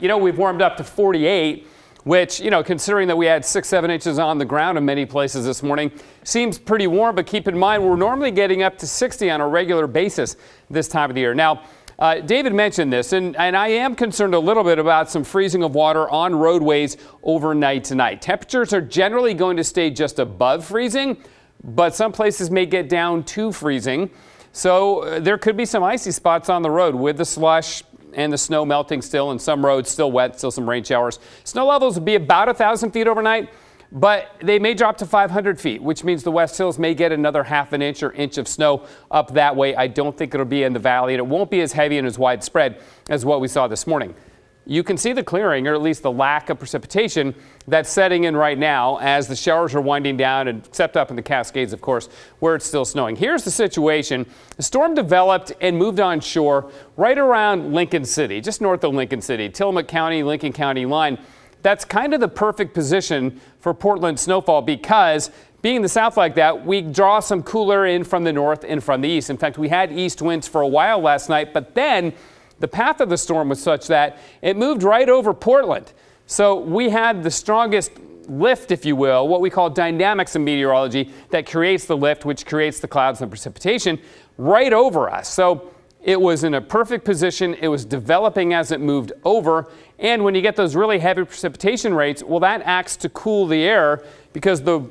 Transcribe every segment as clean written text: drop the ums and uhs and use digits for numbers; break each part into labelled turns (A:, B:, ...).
A: We've warmed up to 48, which, considering that we had 6-7 inches on the ground in many places this morning, seems pretty warm. But keep in mind, we're normally getting up to 60 on a regular basis this time of the year. Now, David mentioned this, and I am concerned a little bit about some freezing of water on roadways overnight tonight. Temperatures are generally going to stay just above freezing, but some places may get down to freezing. So there could be some icy spots on the road with the slush and the snow melting still, and some roads still wet, still some rain showers. Snow levels will be about 1,000 feet overnight, but they may drop to 500 feet, which means the West Hills may get another half an inch or inch of snow up that way. I don't think it'll be in the valley, and it won't be as heavy and as widespread as what we saw this morning. You can see the clearing, or at least the lack of precipitation, that's setting in right now as the showers are winding down, and except up in the Cascades, of course, where it's still snowing. Here's the situation. The storm developed and moved on shore right around Lincoln City, just north of Lincoln City, Tillamook County, Lincoln County line. That's kind of the perfect position for Portland snowfall because being in the south like that, we draw some cooler in from the north and from the east. In fact, we had east winds for a while last night, but then the path of the storm was such that it moved right over Portland. So we had the strongest lift, if you will, what we call dynamics in meteorology, that creates the lift, which creates the clouds and precipitation right over us. So it was in a perfect position. It was developing as it moved over. And when you get those really heavy precipitation rates, well, that acts to cool the air because the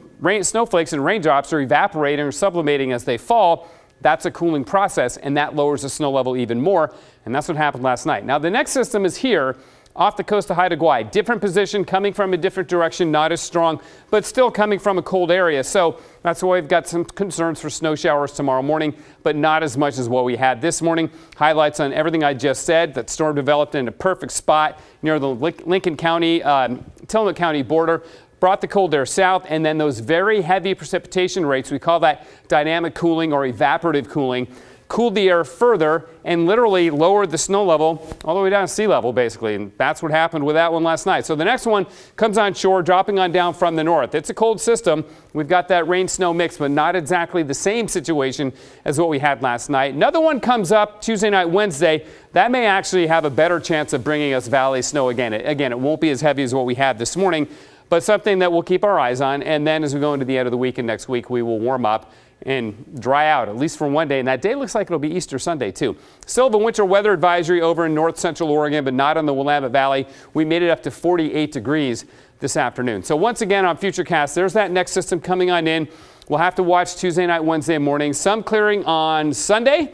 A: snowflakes and raindrops are evaporating or sublimating as they fall. That's a cooling process, and that lowers the snow level even more, and that's what happened last night. Now, the next system is here off the coast of Haida Gwaii. Different position, coming from a different direction, not as strong, but still coming from a cold area. So that's why we've got some concerns for snow showers tomorrow morning, but not as much as what we had this morning. Highlights on everything I just said. That storm developed in a perfect spot near the Lincoln County, Tillamook County border. Brought the cold air south, and then those very heavy precipitation rates, we call that dynamic cooling or evaporative cooling, cooled the air further and literally lowered the snow level all the way down to sea level, basically. And that's what happened with that one last night. So the next one comes on shore, dropping on down from the north. It's a cold system. We've got that rain-snow mix, but not exactly the same situation as what we had last night. Another one comes up Tuesday night, Wednesday. That may actually have a better chance of bringing us valley snow again. Again, it won't be as heavy as what we had this morning, but something that we'll keep our eyes on. And then as we go into the end of the week and next week, we will warm up and dry out, at least for one day. And that day looks like it'll be Easter Sunday, too. Still the winter weather advisory over in north central Oregon, but not on the Willamette Valley. We made it up to 48 degrees this afternoon. So once again on Futurecast, there's that next system coming on in. We'll have to watch Tuesday night, Wednesday morning. Some clearing on Sunday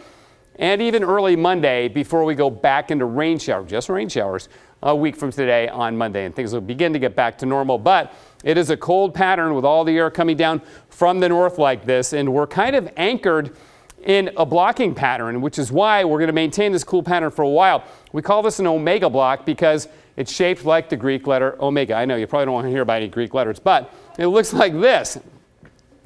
A: and even early Monday before we go back into rain showers, just rain showers, a week from today on Monday, and things will begin to get back to normal. But it is a cold pattern with all the air coming down from the north like this, and we're kind of anchored in a blocking pattern, which is why we're going to maintain this cool pattern for a while. We call this an omega block because it's shaped like the Greek letter omega. I know you probably don't want to hear about any Greek letters, but it looks like this.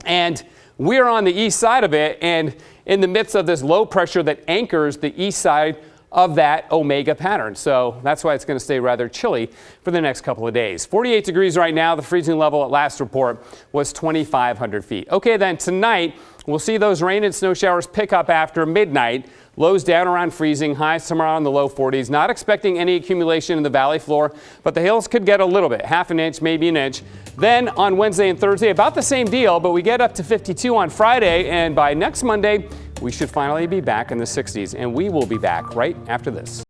A: And we're on the east side of it, and in the midst of this low pressure that anchors the east side of that omega pattern. So that's why it's going to stay rather chilly for the next couple of days. 48 degrees right now. The freezing level at last report was 2,500 feet. Okay, then tonight we'll see those rain and snow showers pick up after midnight. Lows down around freezing, highs tomorrow in the low 40s. Not expecting any accumulation in the valley floor, but the hills could get a little bit, half an inch, maybe an inch. Then on Wednesday and Thursday, about the same deal, but we get up to 52 on Friday, and by next Monday, we should finally be back in the 60s, and we will be back right after this.